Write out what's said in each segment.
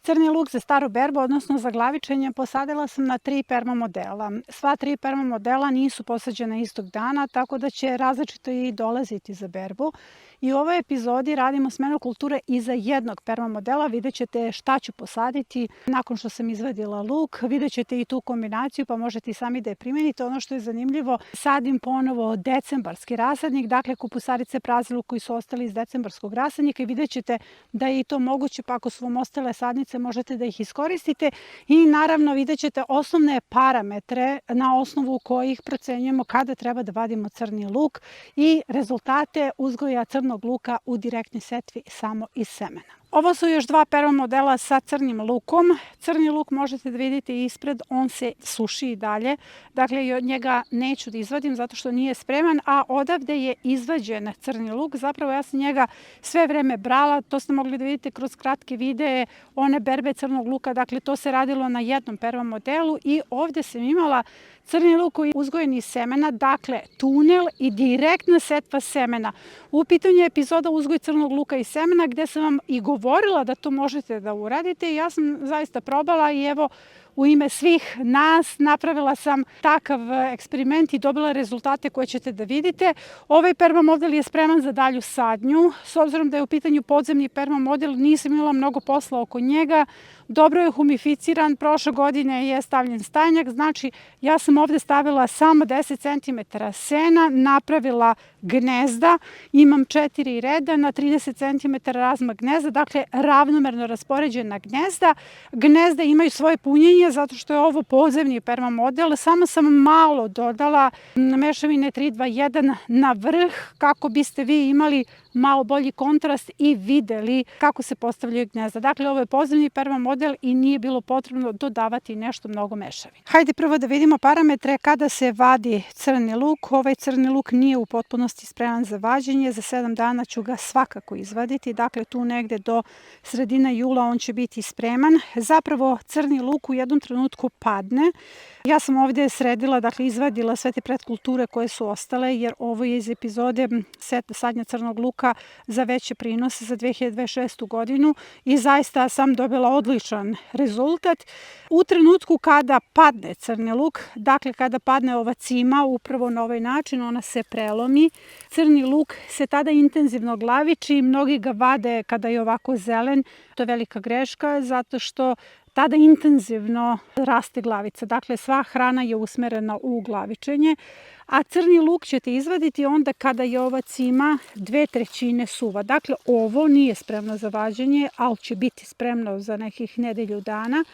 Crni luk za staru berbu, odnosno za glavičenje, posadila sam na 3 permamodela. Sva 3 permamodela nisu posađena istog dana, tako da će različito i dolaziti za berbu. I u ovoj epizodi radimo smenu kulture i za jednog permamodela. Vidjet ćete šta ću posaditi nakon što sam izvadila luk. Vidjet ćete i tu kombinaciju, pa možete i sami da je primenite. Ono što je zanimljivo, sadim ponovo decembarski rasadnik, dakle kupusarice praziluk koji su ostali iz decembarskog rasadnika i vidjet ćete da je i to moguće, pa ako su vam ostale sadnice možete da ih iskoristite i naravno vidjet ćete osnovne parametre na osnovu kojih procenjujemo kada treba da vadimo crni luk i rezultate uzgoja crnog luka u direktnoj setvi samo iz semena. Ovo su još 2 permamodela sa crnim lukom. Crni luk možete da vidite ispred, on se suši i dalje. Dakle, od njega neću da izvadim zato što nije spreman, a odavde je izvađen crni luk. Zapravo ja sam njega sve vreme brala, to ste mogli da vidite kroz kratke videe, one berbe crnog luka. Dakle, to se radilo na jednom permamodelu i ovde sam imala crni luk koji je uzgojen iz semena, dakle tunel i direktna setva semena. U pitanju je epizoda uzgoj crnog luka iz semena gde sam vam i govorila da to možete da uradite i ja sam zaista probala i evo u ime svih nas napravila sam takav eksperiment i dobila rezultate koje ćete da vidite. Ovaj permamodel je spreman za dalju sadnju. S obzirom da je u pitanju podzemni permamodel, nisam imala mnogo posla oko njega. Dobro je humificiran, prošle godine je stavljen stajnjak, znači ja sam ovde stavila samo 10 cm sena, napravila gnezda, imam 4 reda na 30 cm razmak gnezda, dakle ravnomerno raspoređena gnezda. Gnezda imaju svoje punjenje zato što je ovo podzemni permamodel, samo sam malo dodala mešavine 3-2-1 na vrh kako biste vi imali malo bolji kontrast i videli kako se postavljaju gnezda. Dakle, ovo je podzemni permamodel i nije bilo potrebno dodavati nešto mnogo mešavina. Hajde prvo da vidimo parametre kada se vadi crni luk. Ovaj crni luk nije u potpunosti spreman za vađenje. Za 7 dana ću ga svakako izvaditi. Dakle, tu negde do sredine jula on će biti spreman. Zapravo, crni luk u jednom trenutku padne. Ja sam ovde sredila, dakle izvadila sve te predkulture koje su ostale, jer ovo je iz epizode sadnja crnog luka za veće prinose za 2026. godinu i zaista sam dobila odličan rezultat. U trenutku kada padne crni luk, dakle kada padne ova cima upravo na ovaj način, ona se prelomi. Crni luk se tada intenzivno glaviči, mnogi ga vade kada je ovako zelen. To je velika greška zato što tada intenzivno raste glavica. Dakle, sva hrana je usmerena u glavičenje, a crni luk ćete izvaditi onda kada je ova cima 2/3 suva. Dakle, ovo nije spremno za vađenje, ali će biti spremno za nekih nedelju dana.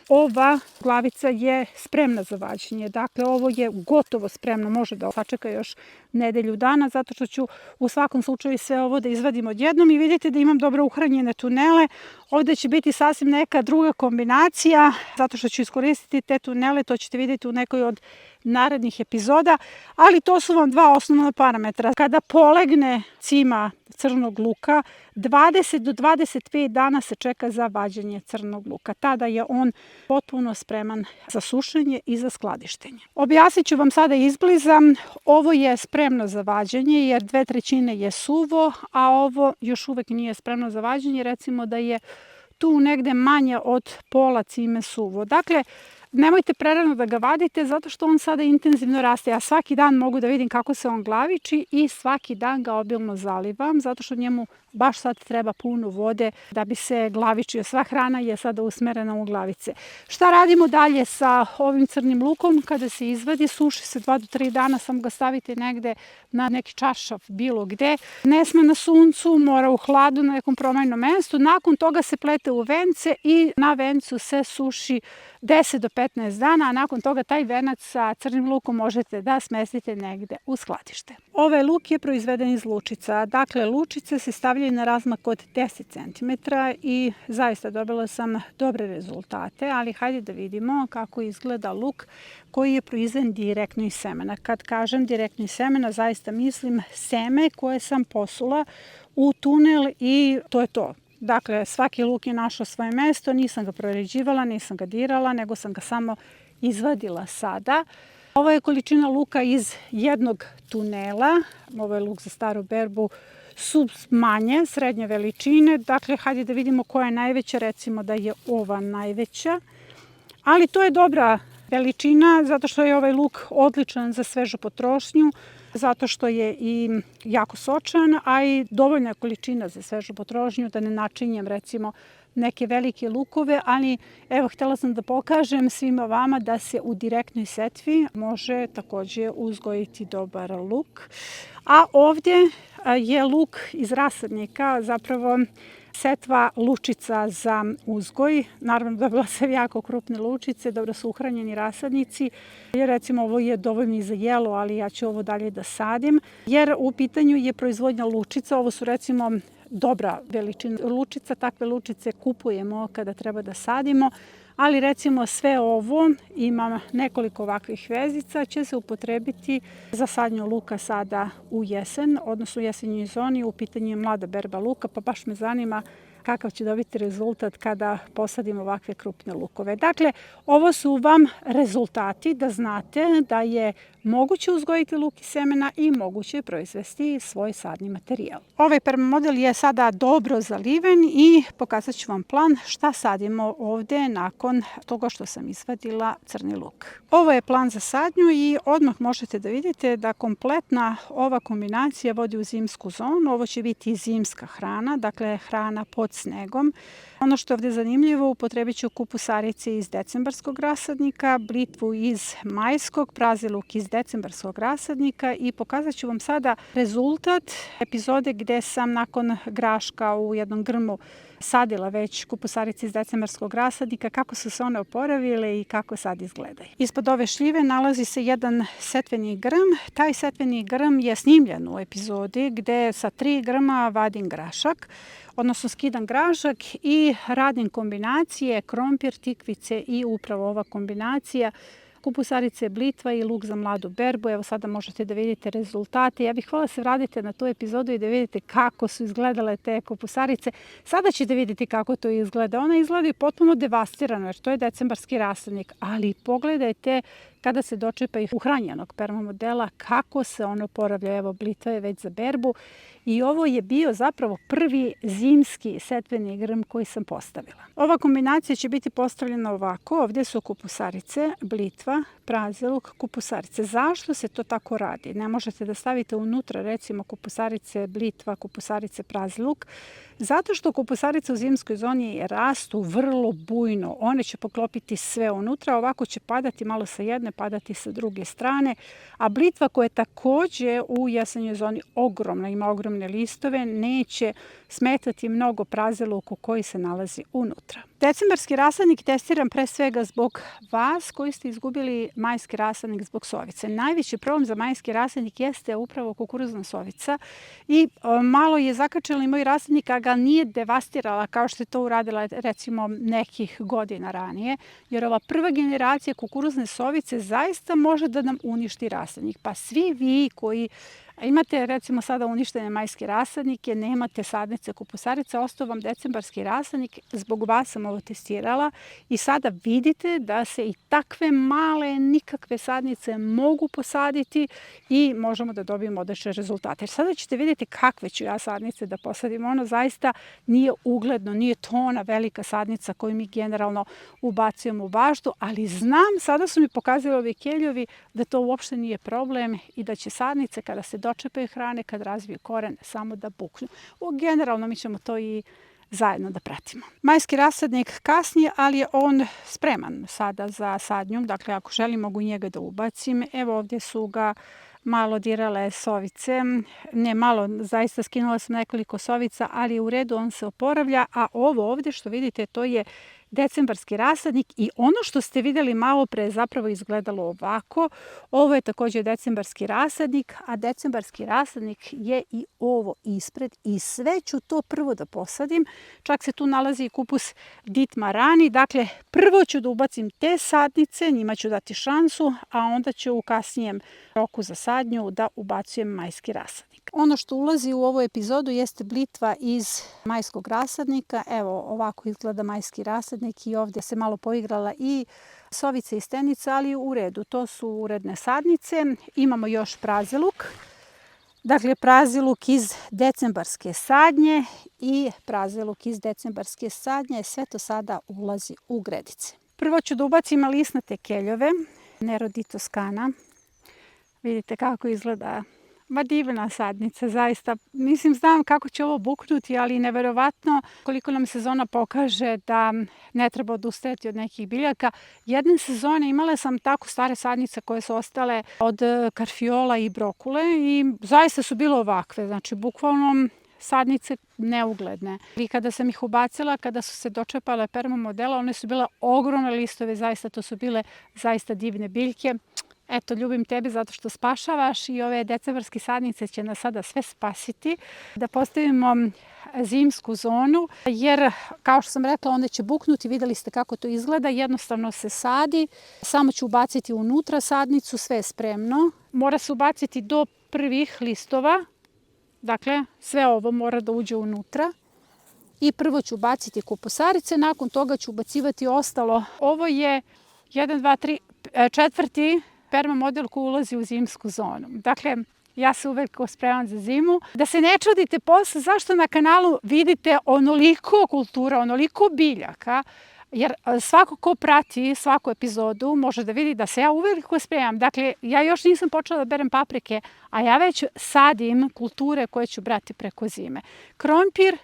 Ova glavica je spremna za vađenje, dakle ovo je gotovo spremno, može da sačeka još nedelju dana, zato što ću u svakom slučaju sve ovo da izvadim odjednom i vidite da imam dobro uhranjene tunele. Ovde će biti sasvim neka druga kombinacija, zato što ću iskoristiti te tunele, to ćete vidjeti u nekoj od narednih epizoda, ali to su vam 2 osnovna parametra. Kada polegne cima crnog luka, 20 do 25 dana se čeka za vađenje crnog luka. Tada je on potpuno spreman za sušenje i za skladištenje. Objasnit ću vam sada izbliza. Ovo je spremno za vađenje jer 2/3 je suvo, a ovo još uvek nije spremno za vađenje. Recimo da je tu negde manje od pola cime suvo. Dakle, nemojte prerano da ga vadite zato što on sada intenzivno raste. Ja svaki dan mogu da vidim kako se on glaviči i svaki dan ga obilno zalivam zato što njemu baš sad treba puno vode da bi se glavičio. Sva hrana je sada usmerena u glavice. Šta radimo dalje sa ovim crnim lukom? Kada se izvadi, suši se 2 do 3 dana, samo ga stavite negde na neki čaršaf, bilo gde. Ne sme na suncu, mora u hladu na nekom promajnom mestu. Nakon toga se plete u vence i na vencu se suši 10 do 15 dana, a nakon toga taj venac sa crnim lukom možete da smestite negde u skladište. Ovaj luk je proizveden iz lučica. Dakle, lučice se stavljaju na razmak od 10 cm i zaista dobila sam dobre rezultate, ali hajde da vidimo kako izgleda luk koji je proizveden direktno iz semena. Kad kažem direktno iz semena, zaista mislim seme koje sam posula u tunel i to je to. Dakle, svaki luk je našao svoje mesto, nisam ga prerađivala, nisam ga dirala, nego sam ga samo izvadila sada. Ovo je količina luka iz jednog tunela, ovo je luk za staru berbu su manje, srednje veličine. Dakle, hajde da vidimo koja je najveća, recimo da je ova najveća. Ali to je dobra veličina zato što je ovaj luk odličan za svežu potrošnju, zato što je i jako sočan, a i dovoljna količina za svežu potrošnju, da ne načinjem recimo neke velike lukove, ali evo htela sam da pokažem svima vama da se u direktnoj setvi može takođe uzgojiti dobar luk. A ovdje je luk iz rasadnika, zapravo setva lučica za uzgoj. Naravno dobila sam jako krupne lučice, dobro su uhranjeni rasadnici. Jer recimo ovo je dovoljno i za jelo, ali ja ću ovo dalje da sadim. Jer u pitanju je proizvodnja lučica. Ovo su recimo dobra veličina lučica. Takve lučice kupujemo kada treba da sadimo. Ali recimo sve ovo, imam nekoliko ovakvih vezica, će se upotrebiti za sadnju luka sada u jesen, odnosno u jesenjoj zoni. U pitanju je mlada berba luka, pa baš me zanima kakav će dobiti rezultat kada posadimo ovakve krupne lukove. Dakle, ovo su vam rezultati da znate da je moguće uzgojiti luk iz semena i moguće proizvesti svoj sadni materijal. Ovaj permamodel je sada dobro zaliven i pokazat ću vam plan šta sadimo ovde nakon toga što sam izvadila crni luk. Ovo je plan za sadnju i odmah možete da vidite da kompletna ova kombinacija vodi u zimsku zonu. Ovo će biti zimska hrana, dakle hrana pod snegom. Ono što je ovde zanimljivo, upotrebit ću kupusarice iz decembarskog rasadnika, blitvu iz majskog, prazi luk iz decembarskog rasadnika i pokazat ću vam sada rezultat epizode gde sam nakon graška u jednom grmu sadila već kupusarice iz decembarskog rasadnika, kako su se one oporavile i kako sad izgledaju. Ispod ove šljive nalazi se jedan setveni grm. Taj setveni grm je snimljen u epizodi gde sa 3 grma vadim grašak, odnosno skidam grašak i radim kombinacije krompir, tikvice i upravo ova kombinacija kupusarice, blitva i luk za mladu berbu. Evo sada možete da vidite rezultate. Ja bih hvala se vratite na tu epizodu i da vidite kako su izgledale te kupusarice. Sada ćete vidjeti kako to izgleda. One izgledaju potpuno devastirano jer to je decembarski rasadnik, ali pogledajte kada se dočepa ih uhranjenog permamodela, kako se ono oporavlja. Evo, blitva je već za berbu i ovo je bio zapravo prvi zimski setveni grm koji sam postavila. Ova kombinacija će biti postavljena ovako. Ovdje su kupusarice, blitva, prazi luk, kupusarice. Zašto se to tako radi? Ne možete da stavite unutra recimo kupusarice, blitva, kupusarice, prazi luk. Zato što kupusarice u zimskoj zoni rastu vrlo bujno. One će poklopiti sve unutra, ovako će padati malo sa jedne, padati sa druge strane. A blitva koja je takođe u jesenjoj zoni ogromna, ima ogromne listove, neće smetati mnogo prazi luku koji se nalazi unutra. Decembarski rasadnik testiram pre svega zbog vas koji ste izgubili majski rasadnik zbog sovice. Najveći problem za majski rasadnik jeste upravo kukuruzna sovica i malo je zakačila i moj rasadnik, a ga nije devastirala kao što je to uradila recimo nekih godina ranije, jer ova prva generacija kukuruzne sovice zaista može da nam uništi rasadnik. Pa svi vi koji imate recimo sada uništene majske rasadnike, nemate sadnice kupusarica, ostao vam decembarski rasadnik, zbog vas sam ovo testirala i sada vidite da se i takve male nikakve sadnice mogu posaditi i možemo da dobijemo odlične rezultate. Jer sada ćete vidjeti kakve ću ja sadnice da posadim. Ono zaista nije ugledno, nije to ona velika sadnica koju mi generalno ubacujemo u baštu, ali znam, sada su mi pokazali ovi keljovi da to uopšte nije problem i da će sadnice kada se dočepaju hrane, kad razviju koren, samo da buknu. Generalno mi ćemo to i zajedno da pratimo. Majski rasadnik kasnije, ali je on spreman sada za sadnju. Dakle, ako želim mogu njega da ubacim. Evo ovdje su ga malo dirale sovice. Ne malo, zaista skinula sam nekoliko sovica, ali u redu on se oporavlja. A ovo ovdje što vidite to je decembarski rasadnik i ono što ste videli malo pre zapravo izgledalo ovako. Ovo je takođe decembarski rasadnik, a decembarski rasadnik je i ovo ispred i sve ću to prvo da posadim. Čak se tu nalazi i kupus ditmarani. Dakle, prvo ću da ubacim te sadnice, njima ću dati šansu, a onda ću u kasnijem roku za sadnju da ubacujem majski rasadnik. Ono što ulazi u ovu epizodu jeste blitva iz majskog rasadnika. Evo, ovako izgleda majski rasadnik i ovdje se malo poigrala i sovica i stenica, ali u redu. To su uredne sadnice. Imamo još prazi luk. Dakle, praziluk iz decembarske sadnje i praziluk iz decembarske sadnje. Sve to sada ulazi u gredice. Prvo ću da ubacim lisnate keljove, Nero di Toskana. Vidite kako izgleda. Ma divna sadnica, zaista. Mislim, znam kako će ovo buknuti, ali neverovatno koliko nam sezona pokaže da ne treba odustajati od nekih biljaka. Jedne sezone imala sam tako stare sadnice koje su ostale od karfiola i brokule i zaista su bile ovakve. Znači, bukvalno sadnice neugledne. I kada sam ih ubacila, kada su se dočepale perma modela, one su bile ogromne listove, zaista to su bile zaista divne biljke. Eto, ljubim tebe zato što spašavaš i ove decembarske sadnice će nas sada sve spasiti. Da postavimo zimsku zonu, jer kao što sam rekla, onda će buknuti, videli ste kako to izgleda, jednostavno se sadi, samo ću ubaciti unutra sadnicu, sve je spremno. Mora se ubaciti do prvih listova, dakle sve ovo mora da uđe unutra. I prvo ću baciti kupusarice, nakon toga ću ubacivati ostalo. Ovo je 1, 2, 3, četvrti perma model koji ulazi u zimsku zonu. Dakle, ja se uvek spremam za zimu. Da se ne čudite posle zašto na kanalu vidite onoliko kultura, onoliko biljaka, jer svako ko prati svaku epizodu može da vidi da se ja uveliko spremam. Dakle, ja još nisam počela da berem paprike, a ja već sadim kulture koje ću brati preko zime. Krompir,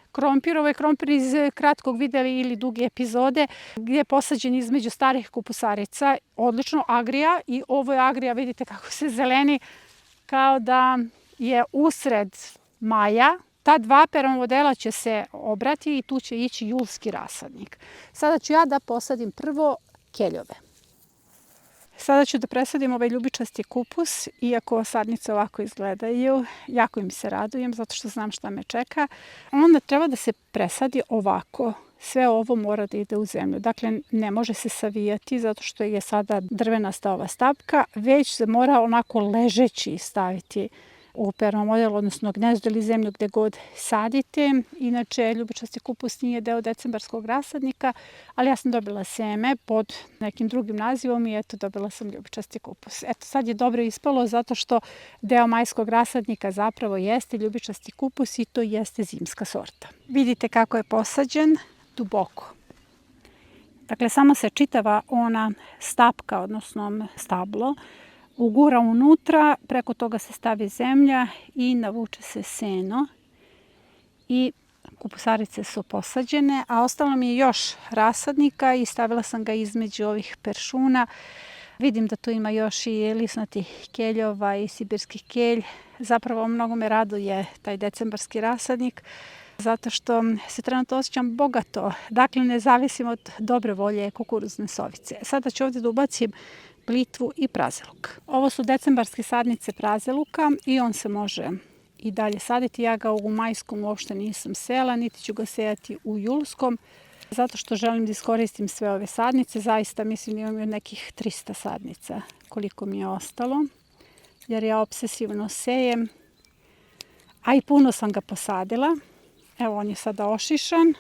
ovo je krompir iz kratkog videa ili duge epizode, gdje je posađen između starih kupusarica. Odlično, agrija, i ovo je agrija, vidite kako se zeleni, kao da je usred maja. Ta dva perma modela će se obrati i tu će ići julski rasadnik. Sada ću ja da posadim prvo keljove. Sada ću da presadim ovaj ljubičasti kupus, iako sadnice ovako izgledaju, jako im se radujem zato što znam šta me čeka. Onda treba da se presadi ovako. Sve ovo mora da ide u zemlju. Dakle, ne može se savijati zato što je sada drvenasta ova stapka, već se mora onako ležeći staviti u perma model, odnosno gnezdo ili zemlju gde god sadite. Inače, ljubičasti kupus nije deo decembarskog rasadnika, ali ja sam dobila seme pod nekim drugim nazivom i eto, dobila sam ljubičasti kupus. Eto, sad je dobro ispalo zato što deo majskog rasadnika zapravo jeste ljubičasti kupus i to jeste zimska sorta. Vidite kako je posađen duboko. Dakle, samo se čitava ona stapka, odnosno stablo, ugura unutra, preko toga se stavi zemlja i navuče se seno i kupusarice su posađene, a ostalo mi je još rasadnika i stavila sam ga između ovih peršuna. Vidim da tu ima još i lisnatih keljova i sibirskih kelj. Zapravo mnogo me raduje taj decembarski rasadnik zato što se trenutno osjećam bogato. Dakle, ne zavisim od dobre volje kukuruzne sovice. Sada ću ovdje da ubacim blitvu i praziluk. Ovo su decembarske sadnice praziluka i on se može i dalje saditi. Ja ga u majskom uopšte nisam sela, niti ću ga sejati u julskom, zato što želim da iskoristim sve ove sadnice. Zaista mislim da imam nekih 300 sadnica koliko mi je ostalo, jer ja obsesivno sejem, a i puno sam ga posadila. Evo, on je sada ošišan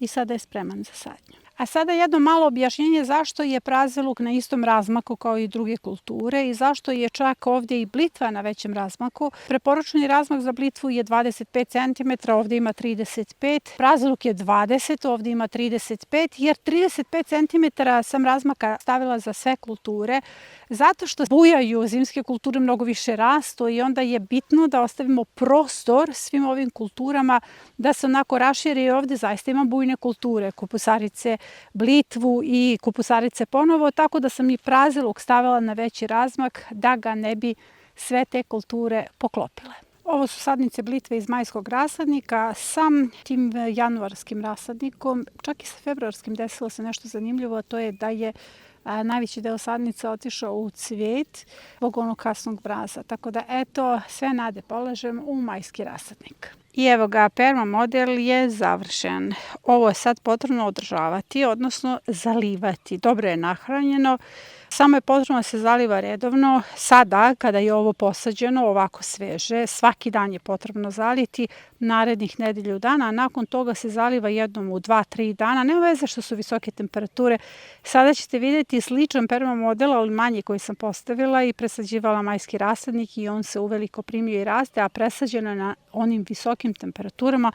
i sada je spreman za sadnju. A sada jedno malo objašnjenje zašto je praziluk na istom razmaku kao i druge kulture i zašto je čak ovdje i blitva na većem razmaku. Preporučeni razmak za blitvu je 25 cm, ovdje ima 35. Praziluk je 20, ovdje ima 35, jer 35 cm sam razmaka stavila za sve kulture, zato što bujaju zimske kulture, mnogo više rastu i onda je bitno da ostavimo prostor svim ovim kulturama da se onako raširi i ovdje zaista ima bujne kulture, kupusarice, blitvu i kupusarice ponovo, tako da sam i praziluk stavila na veći razmak da ga ne bi sve te kulture poklopile. Ovo su sadnice blitve iz majskog rasadnika. Sam tim januarskim rasadnikom, čak i sa februarskim desilo se nešto zanimljivo, a to je da je najveći deo sadnica otišao u cvijet zbog onog kasnog mraza. Tako da eto, sve nade polažem u majski rasadnik. I evo ga, perma model je završen. Ovo je sad potrebno održavati, odnosno zalivati. Dobro je nahranjeno. Samo je potrebno da se zaliva redovno. Sada, kada je ovo posađeno, ovako sveže, svaki dan je potrebno zaliti, narednih nedelju dana, a nakon toga se zaliva jednom u 2-3 dana. Nema veze što su visoke temperature. Sada ćete vidjeti sličan permamodel, ali manji, koji sam postavila i presađivala majski rasadnik i on se uveliko primio i raste, a presađeno je na onim visokim temperaturama,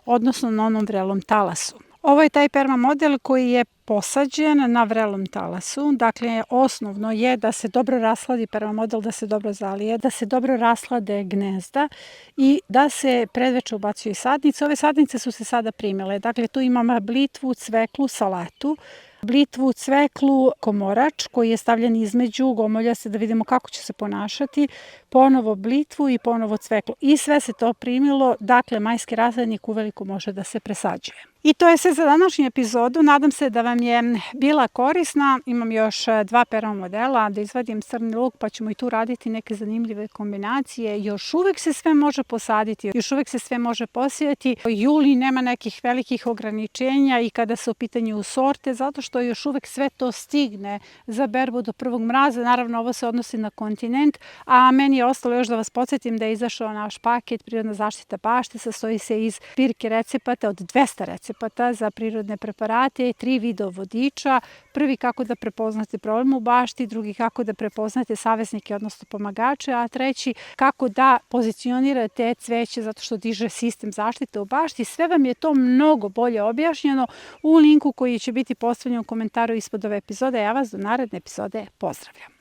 odnosno na onom vrelom talasu. Ovo je taj permamodel koji je posađen na vrelom talasu. Dakle, osnovno je da se dobro rasladi permamodel, da se dobro zalije, da se dobro raslade gnezda i da se predveče ubacuju sadnice. Ove sadnice su se sada primile. Dakle, tu imam blitvu, cveklu, salatu, blitvu, cveklu, komorač koji je stavljen između, gomolja se da vidimo kako će se ponašati, ponovo blitvu i ponovo cveklu. I sve se to primilo, dakle majski rasadnik uveliko može da se presađuje. I to je sve za današnju epizodu. Nadam se da vam je bila korisna. Imam još 2 permamodela, da izvadim crni luk, pa ćemo i tu raditi neke zanimljive kombinacije. Još uvek se sve može posaditi, još uvek se sve može posijati. Juli nema nekih velikih ograničenja i kada su u pitanju sorte, zato što još uvek sve to stigne za berbu do prvog mraza. Naravno, ovo se odnosi na kontinent, a meni je ostalo još da vas podsjetim da je izašao naš paket Prirodna zaštita bašte. Sastoji se iz zbirke recepata, od 200 recepata za prirodne preparate, 3 videa vodiča. Prvi kako da prepoznate problem u bašti, drugi kako da prepoznate saveznike, odnosno pomagače, a treći kako da pozicionirate cveće zato što diže sistem zaštite u bašti. Sve vam je to mnogo bolje objašnjeno u linku koji će biti postavljen u komentaru ispod ove epizode. Ja vas do naredne epizode pozdravljam.